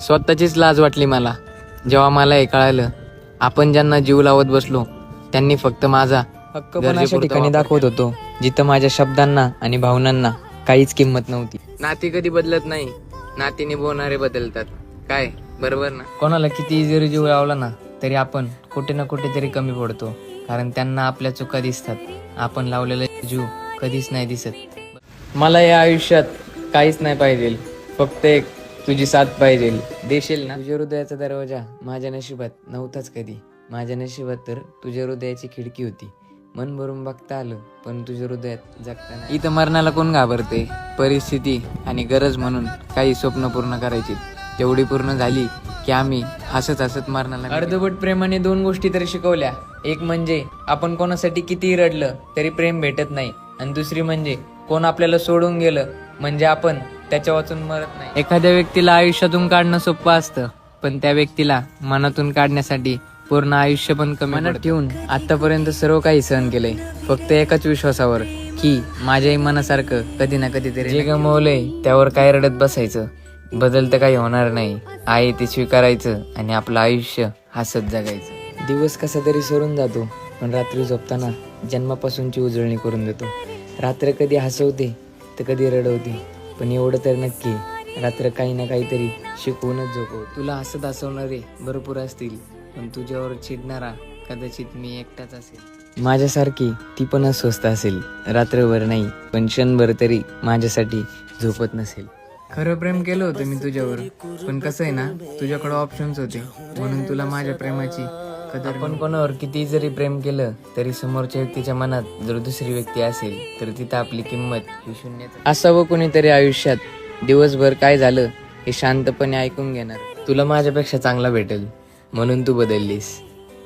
स्वतःचीच लाज वाटली मला जेव्हा मला हे कळालं. आपण ज्यांना जीव लावत बसलो त्यांनी फक्त माझा हक्क पण अशा ठिकाणी दाखवत होतो जिथं माझ्या शब्दांना आणि भावनांना काहीच किंमत नव्हती. नाती कधी बदलत नाही, नाती निभवणारे बदलतात. काय बरोबर ना? कोणाला किती जरी जीव लावला ना तरी आपण कुठे ना कुठेतरी कमी पडतो, कारण त्यांना आपल्या चुका दिसतात, आपण लावलेला जीव कधीच नाही दिसत. मला या आयुष्यात काहीच नाही पाहिजे, फक्त एक तुझी साथ पाहिजे. देशील ना? तुझ्या हृदयाचा दरवाजा माझ्या नशिबात नव्हताच कधी. माझ्या नशिबात तर तुझ्या हृदयाची खिडकी होती. मन भरून बघता आलं, पण तुझ्या हृदयात जगता नाही. इथं मरणाला कोण घाबरते? परिस्थिती आणि गरज म्हणून काही स्वप्न पूर्ण करायची, तेवढी पूर्ण झाली की आम्ही हसत हसत मरणाला. अर्धवट प्रेमाने दोन गोष्टी तरी शिकवल्या. एक म्हणजे आपण कोणासाठी कितीही रडलं तरी प्रेम भेटत नाही, आणि दुसरी म्हणजे कोण आपल्याला सोडून गेलं म्हणजे आपण त्याच्या वाचून मरत नाही. एखाद्या व्यक्तीला आयुष्यातून काढणं सोपं असतं, पण त्या व्यक्तीला मनातून काढण्यासाठी पूर्ण आयुष्य पण कमी मनात ठेवून आतापर्यंत सर्व काही सहन केलंय, फक्त एकाच विश्वासावर की माझ्याही मनासारखं कधी ना कधीतरी. जे गमावलंय त्यावर काय रडत बसायचं? बदल तर काही होणार नाही. आहे ते स्वीकारायचं आणि आपलं आयुष्य हसत जगायचं. दिवस कसा तरी सरून जातो, पण रात्री झोपताना जन्मापासूनची उजळणी करून देतो. रात्र कधी हसवते तर कधी रडवते, पण एवढं तर नक्की, रात्र काही ना काहीतरी शिकवूनच झोपव. तुला हसत हसवणारे भरपूर असतील, पण तुझ्यावर चिडणारा कदाचित मी एकटाच असेल. माझ्यासारखी ती पण अस्वस्थ असेल, रात्रभर नाही पण क्षणभर तरी माझ्यासाठी झोपत नसेल. खरं प्रेम केलं होतं मी तुझ्यावर, पण कसं आहे ना, तुझ्याकडे ऑप्शन्स होते म्हणून तुला माझ्या प्रेमाची कदर. आपण कोणावर किती जरी प्रेम केलं तरी समोरच्या व्यक्तीच्या मनात जर दुसरी व्यक्ती असेल तर तिथं आपली किंमत ही शून्य. असावं कोणीतरी आयुष्यात, दिवसभर काय झालं हे शांतपणे ऐकून घेणार. तुला माझ्यापेक्षा चांगला भेटेल म्हणून तू बदललीस,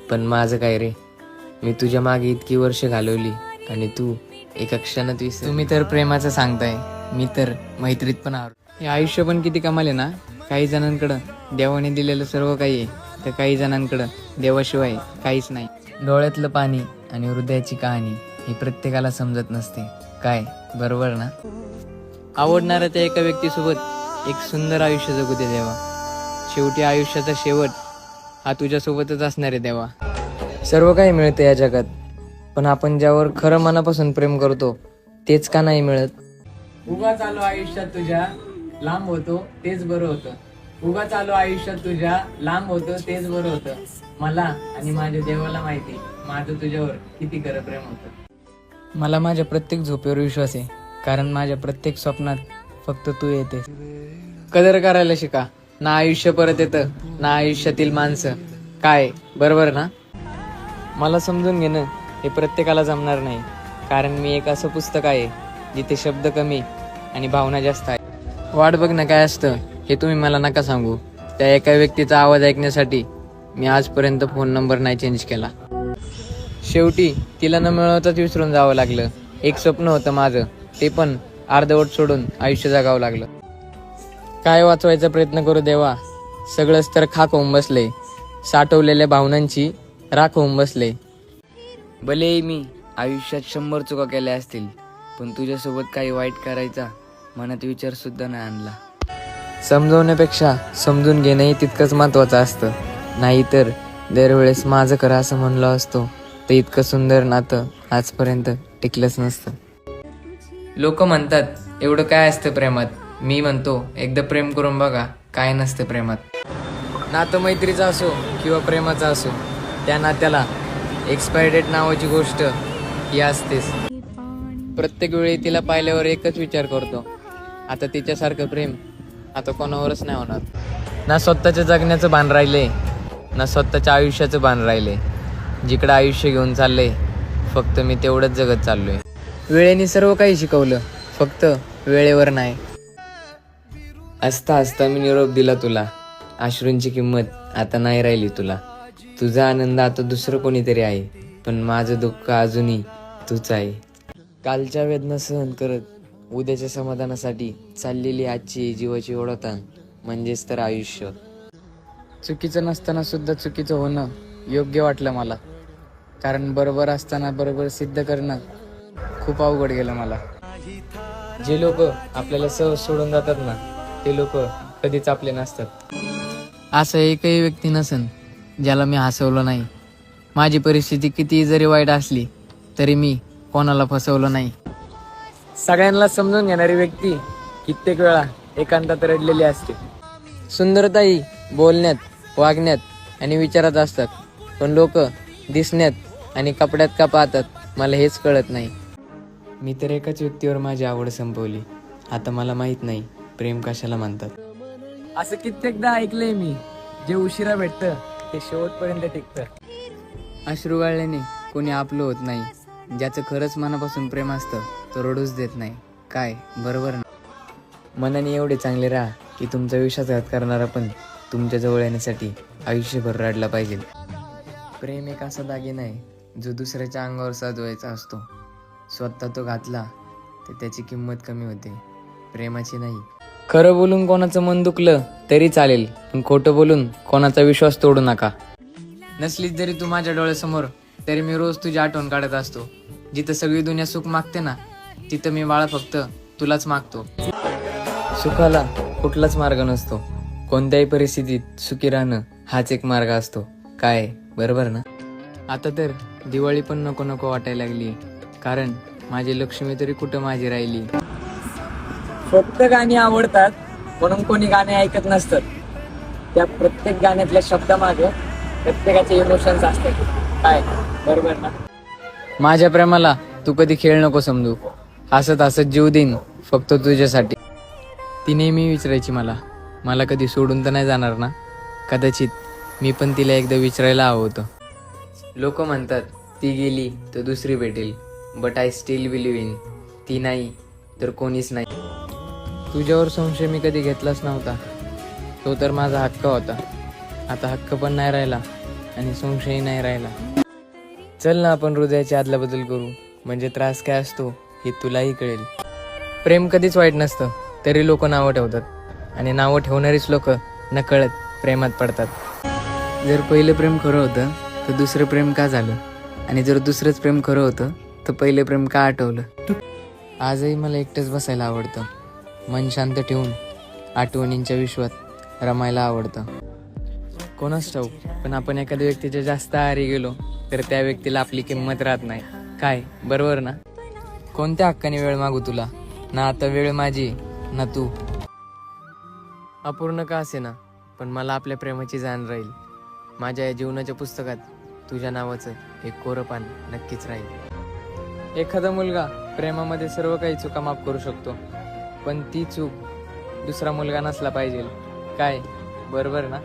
पण माझं काय रे? मी तुझ्या मागे इतकी वर्ष घालवली आणि तू एका क्षणात विसर. तुम्ही तर प्रेमाचं सांगताय, मी तर मैत्रीत पण आहोत. हे आयुष्य पण किती कमाल आहे ना. काही जणांकडं देवाने दिलेलं सर्व काही आहे, तर काही जणांकडं देवाशिवाय काहीच नाही. डोळ्यातलं पाणी आणि हृदयाची कहाणी ही प्रत्येकाला समजत नसते. काय बरोबर ना? आवडणाऱ्या त्या एका व्यक्तीसोबत एक सुंदर आयुष्य जगू दे देवा. शेवटी आयुष्याचा शेवट हा तुझ्यासोबतच असणार आहे देवा. सर्व काही मिळतं या जगात, पण आपण ज्यावर खरं मनापासून प्रेम करतो तेच का नाही मिळत? उगा चालू आयुष्यात तुझ्या लांब होतो तेच बरं होतं. उगा चालू आयुष्यात तुझ्या लांब होतं तेच बरं होतं. मला आणि माझ्या देवाला माहिती माझं तुझ्यावर किती खरं प्रेम होतं. मला माझ्या प्रत्येक झोपेवर विश्वास आहे, कारण माझ्या प्रत्येक स्वप्नात फक्त तू येतेस. कदर करायला शिका. ना आयुष्य परत येतं ना आयुष्यातील माणसं. काय बरोबर ना? मला समजून घेणं हे प्रत्येकाला जमणार नाही, कारण मी एक असं पुस्तक आहे जिथे शब्द कमी आणि भावना जास्त आहे. वाट बघणं काय असतं हे तुम्ही मला नका सांगू. त्या एका व्यक्तीचा आवाज ऐकण्यासाठी मी आजपर्यंत फोन नंबर नाही चेंज केला. शेवटी तिला न मिळवताच विसरून जावं लागलं. एक स्वप्न होतं माझं, ते पण अर्धवट सोडून आयुष्य जगावं लागलं. काय वाचवायचा प्रयत्न करू देवा, सगळंच तर खाक होऊन बसले. साठवलेल्या भावनांची राख होऊन बसले. भले मी आयुष्यात 100 चुका केल्या असतील, पण तुझ्यासोबत काही वाईट करायचा मनात विचार सुद्धा नाही आणला. समजवण्यापेक्षा समजून घेणंही तितकंच महत्वाचं असतं. नाहीतर दरवेळेस माझं खरं असं म्हणलं असतो तर इतकं सुंदर नातं आजपर्यंत टिकलंच नसतं. लोक म्हणतात एवढं काय असतं प्रेमात. मी म्हणतो एकदा प्रेम करून बघा, काय नसतं प्रेमात. नातं मैत्रीचं असो किंवा प्रेमाचं असो, त्या नात्याला एक्सपायरी डेट नावाची गोष्ट ही असतेच. प्रत्येक वेळी तिला पाहिल्यावर एकच विचार करतो, आता तिच्यासारखं प्रेम आता कोणावरच नाही होणार. ना स्वतःच्या जगण्याचं भान राहिलंय, ना स्वतःच्या आयुष्याचं भान राहिलंय. जिकडं आयुष्य घेऊन चाललंय फक्त मी तेवढंच जगत चाललोय. वेळेने सर्व काही शिकवलं, फक्त वेळेवर नाही. हसता हसता मी निरोप दिला तुला. अश्रूंची किंमत आता नाही राहिली तुला. तुझा आनंद आता दुसरं कोणीतरी आहे, पण माझं दुःख अजूनही तूच आहे. कालच्या वेदना सहन करत उद्याच्या समाधानासाठी चाललेली आजची जीवाची ओढाताण म्हणजेच तर आयुष्य. चुकीचं नसताना सुद्धा चुकीचं होणं योग्य वाटलं मला, कारण बरोबर असताना बरोबर सिद्ध करणं खूप अवघड गेलं मला. जे लोक आपल्याला सहज सोडून जातात ना, ते लोक कधीच आपले नसतात. असं एकही व्यक्ती नसन ज्याला मी हसवलं नाही. माझी परिस्थिती कितीही जरी वाईट असली तरी मी कोणाला फसवलं नाही. सगळ्यांना समजून घेणारी व्यक्ती कित्येक वेळा एकांतात रडलेली असते. सुंदरताही बोलण्यात, वागण्यात आणि विचारात असतात, पण लोक दिसण्यात आणि कपड्यात का पाहतात मला हेच कळत नाही. मी तर एकाच व्यक्तीवर माझी आवड संपवली. आता मला माहित नाही प्रेम कशाला म्हणतात. असं कित्येकदा ऐकलंय मी, जे उशिरा भेटतं ते शेवटपर्यंत टिकतं. अश्रू गाळल्याने कोणी आपलं होत नाही. ज्याचं खरंच मनापासून प्रेम असतं तो रडूच देत नाही. काय बरोबर ना? मनाने एवढे चांगले राहा की तुमचा विश्वासघात करणारा पण तुमच्या जवळ येण्यासाठी आयुष्यभर रडला पाहिजे. प्रेम एक असा दागिना आहे जो दुसऱ्याच्या अंगावर साजवायचा असतो. स्वतः तो घातला तर त्याची किंमत कमी होते, प्रेमाची नाही. खरं बोलून कोणाचं मन दुखलं तरी चालेल, पण खोटं बोलून कोणाचा विश्वास तोडू नका. नसलीच जरी तू माझ्या डोळ्यासमोर तरी मी रोज तुझी आठवण काढत असतो. जिथं सगळी दुनिया सुख मागते ना, तिथं मी बाळा फक्त तुलाच मागतो. सुखाला कुठलाच मार्ग नसतो. कोणत्याही परिस्थितीत सुखी राहणं हाच एक मार्ग असतो. काय बरोबर ना? आता तर दिवाळी पण नको नको वाटायला लागली, कारण माझी लक्ष्मी तरी कुठं माझी राहिली. फक्त गाणी आवडतात म्हणून कोणी गाणे ऐकत नसतात. त्या प्रत्येक गाण्यातल्या शब्दामागे प्रत्येकाचे इमोशन्स असतात. काय बरोबर ना? माझ्या प्रेमाला तू कधी खेळ नको समजू. हसत हसत जीव देईन फक्त तुझ्यासाठी. ती नेहमी विचारायची मला कधी सोडून तर नाही जाणार ना? कदाचित मी पण तिला एकदा विचारायला हवं होतं. लोक म्हणतात ती गेली तर दुसरी भेटेल, but I still believe in ती नाही तर कोणीच नाही. तुझ्यावर संशय मी कधी घेतलाच नव्हता. तो तर माझा हक्क होता. आता हक्क पण नाही राहिला आणि संशयही नाही राहिला. चल ना आपण हृदयाची अदलाबदल करू, म्हणजे त्रास काय असतो हे तुलाही कळेल. प्रेम कधीच वाईट नसतं, तरी लोक नावं ठेवतात आणि नावं ठेवणारीच लोक नकळत प्रेमात पडतात. जर पहिलं प्रेम खरं होतं तर दुसरं प्रेम का झालं, आणि जर दुसरंच प्रेम खरं होतं तर पहिलं प्रेम का आठवलं. आजही मला एकटंच बसायला आवडतं. मन शांत ठेवून आठवणींच्या विश्वात रमायला आवडतं. कोणाच ठाऊक, पण आपण एखाद्या व्यक्तीच्या जास्त आहारी गेलो तर त्या व्यक्तीला आपली किंमत राहत नाही. काय बरोबर ना? कोणत्या हक्काने वेळ मागू तुला? ना आता वेळ माझी ना तू. अपूर्ण का असे ना, पण मला आपल्या प्रेमाची जाण राहील. माझ्या या जीवनाच्या पुस्तकात तुझ्या नावाचं एक कोरं पान नक्कीच राहील. एखादा मुलगा प्रेमामध्ये सर्व काही चुका माफ करू शकतो, पण ती चूक दुसरा मुलगा नसला पाहिजे. काय बरोबर ना?